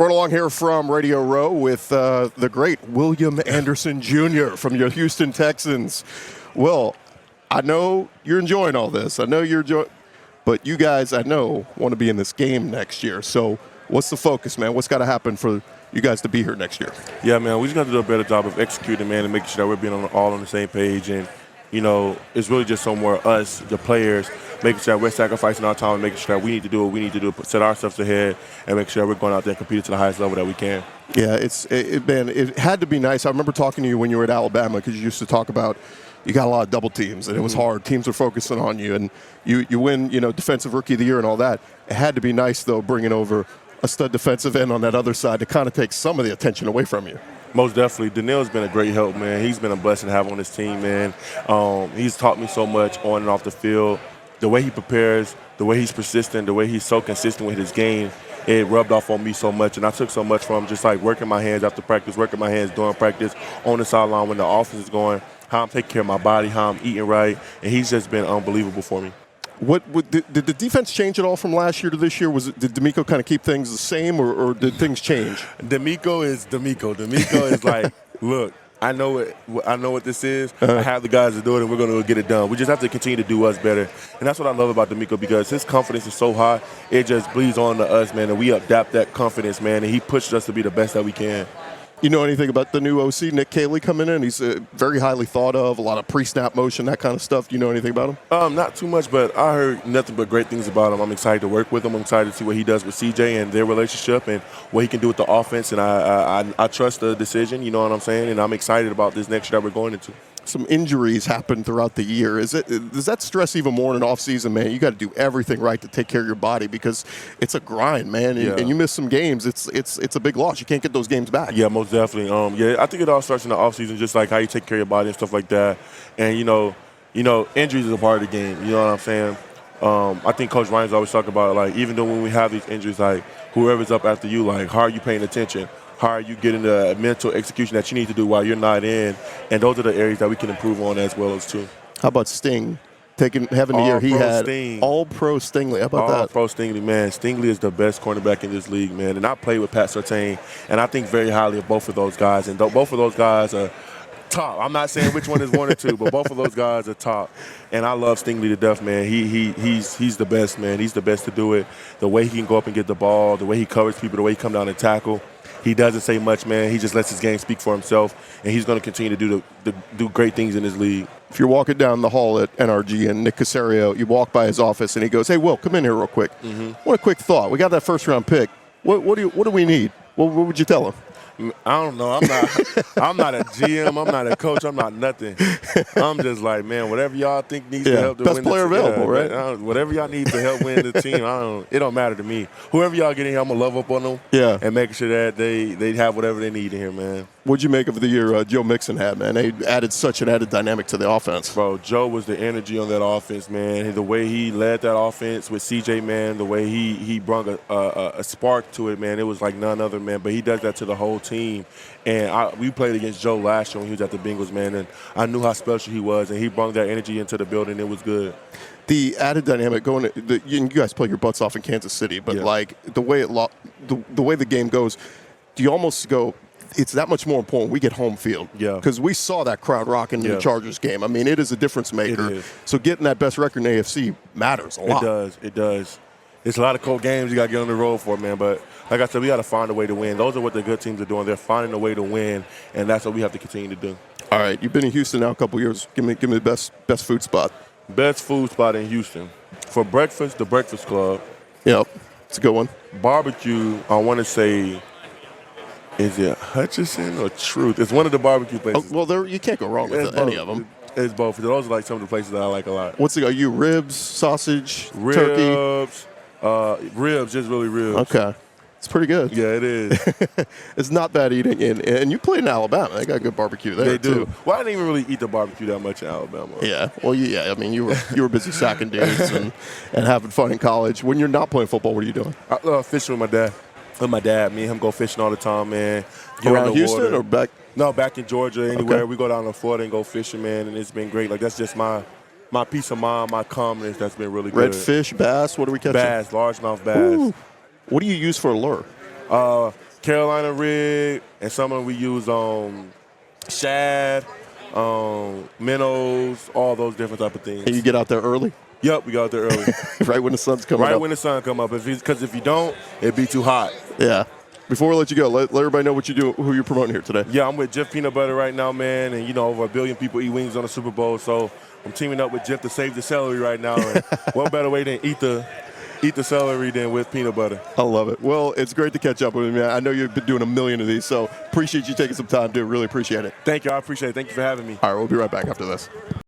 Right along here from Radio Row with the great William Anderson Jr. from your Houston Texans. Will, I know you're enjoying all this. I know you're enjoying, but you guys, I know, want to be in this game next year. So what's the focus, man? What's got to happen for you guys to be here next year? Yeah, man, we just got to do a better job of executing, man, and making sure that we're being all on the same page. And, you know, it's really just somewhere us, the players, making sure that we're sacrificing our time and making sure that we need to do what we need to do, set ourselves ahead, and make sure that we're going out there and competing to the highest level that we can. Yeah, it had to be nice. I remember talking to you when you were at Alabama because you used to talk about you got a lot of double teams, and it was hard. Teams were focusing on you, and you win, Defensive Rookie of the Year and all that. It had to be nice, though, bringing over a stud defensive end on that other side to kind of take some of the attention away from you. Most definitely. Daniel's been a great help, man. He's been a blessing to have on this team, man. He's taught me so much on and off the field. The way he prepares, the way he's persistent, the way he's so consistent with his game, it rubbed off on me so much. And I took so much from him, just like working my hands after practice, working my hands during practice, on the sideline when the offense is going, how I'm taking care of my body, how I'm eating right. And he's just been unbelievable for me. Did the defense change at all from last year to this year? Did D'Amico kind of keep things the same, or did things change? D'Amico is D'Amico. D'Amico is like, look, I know what this is. I have the guys to do it, and we're going to get it done. We just have to continue to do us better. And that's what I love about D'Amico, because his confidence is so high, it just bleeds on to us, man, and we adapt that confidence, man, and he pushes us to be the best that we can. You know anything about the new OC, Nick Caley, coming in? He's very highly thought of, a lot of pre-snap motion, that kind of stuff. Do you know anything about him? Not too much, but I heard nothing but great things about him. I'm excited to work with him. I'm excited to see what he does with CJ and their relationship and what he can do with the offense. And I trust the decision, you know what I'm saying? And I'm excited about this next year that we're going into. Some injuries happen throughout the year. Does that stress even more in an offseason, man? You got to do everything right to take care of your body because it's a grind, man. And you miss some games, it's a big loss. You can't get those games back. Yeah, most definitely. I think it all starts in the offseason, just like how you take care of your body and stuff like that. And injuries is a part of the game. You know what I'm saying? I think Coach Ryan's always talking about, like, even though when we have these injuries, like, whoever's up after you, like, how are you paying attention? How are you getting the mental execution that you need to do while you're not in? And those are the areas that we can improve on as well as too. How about Sting? Having the year he had. Sting. All-pro Stingley. How about that? All-pro Stingley, man. Stingley is the best cornerback in this league, man. And I played with Pat Surtain, and I think very highly of both of those guys. And both of those guys are top. I'm not saying which one is one or two, but both of those guys are top. And I love Stingley to death, man. He's the best, man. He's the best to do it. The way he can go up and get the ball, the way he covers people, the way he come down and tackle. He doesn't say much, man. He just lets his game speak for himself, and he's going to continue to do great things in this league. If you're walking down the hall at NRG and Nick Caserio, you walk by his office and he goes, "Hey, Will, come in here real quick. What a quick thought. We got that first-round pick. What do we need?" What would you tell him? I don't know. I'm not a GM. I'm not a coach. I'm not nothing. I'm just like, man, whatever y'all think needs to help to best win player the team. available, right? Whatever y'all need to help win the team, it don't matter to me. Whoever y'all get in here, I'm gonna love up on them. Yeah. And making sure that they have whatever they need in here, man. What'd you make of the year Joe Mixon had, man? They added such an added dynamic to the offense. Bro, Joe was the energy on that offense, man. The way he led that offense with CJ, man, the way he brought a spark to it, man, it was like none other, man. But he does that to the whole team. And we played against Joe last year when he was at the Bengals, man, and I knew how special he was, and he brought that energy into the building. It was good. The added dynamic you guys play your butts off in Kansas City, but like the way the way the game goes, do you almost go, it's that much more important we get home field. Yeah. Because we saw that crowd rocking in the Chargers game. I mean, it is a difference maker. It is. So getting that best record in AFC matters a lot. It does. It's a lot of cold games you got to get on the road for, man. But like I said, we got to find a way to win. Those are what the good teams are doing. They're finding a way to win, and that's what we have to continue to do. All right, you've been in Houston now a couple years. Give me the best food spot. Best food spot in Houston. For breakfast, the Breakfast Club. Yep, it's a good one. Barbecue, I want to say, is it Hutchinson or Truth? It's one of the barbecue places. Oh, well, you can't go wrong with any of them. It's both. Those are like some of the places that I like a lot. Are you ribs, sausage, turkey? Ribs, just really ribs. Okay. It's pretty good. Yeah, it is. It's not bad eating. And you played in Alabama. They got good barbecue there, They do. too. Well, I didn't even really eat the barbecue that much in Alabama. Yeah. Well, I mean, you were busy sacking dudes and having fun in college. When you're not playing football, what are you doing? I love fishing with my dad. Me and him go fishing all the time, man. Around Houston or back? No, back in Georgia, anywhere. Okay. We go down to Florida and go fishing, man, and it's been great. Like, that's just my peace of mind, my calmness. That's been really good. Redfish, bass, what do we catch? Bass, largemouth bass. Ooh. What do you use for a lure? Carolina rig, and some of them we use shad, minnows, all those different type of things. And you get out there early? Yep, we got out there early. Right when the sun's coming up. Right when the sun come up. Because if you don't, it'd be too hot. Yeah. Before we let you go, let everybody know what you do, who you're promoting here today. Yeah, I'm with Jif Peanut Butter right now, man. And, over 1 billion people eat wings on the Super Bowl. So I'm teaming up with Jif to save the celery right now. And what better way than eat the celery than with peanut butter. I love it. Well, it's great to catch up with you, man. I know you've been doing 1 million of these, so appreciate you taking some time, dude. Really appreciate it. Thank you. I appreciate it. Thank you for having me. All right, we'll be right back after this.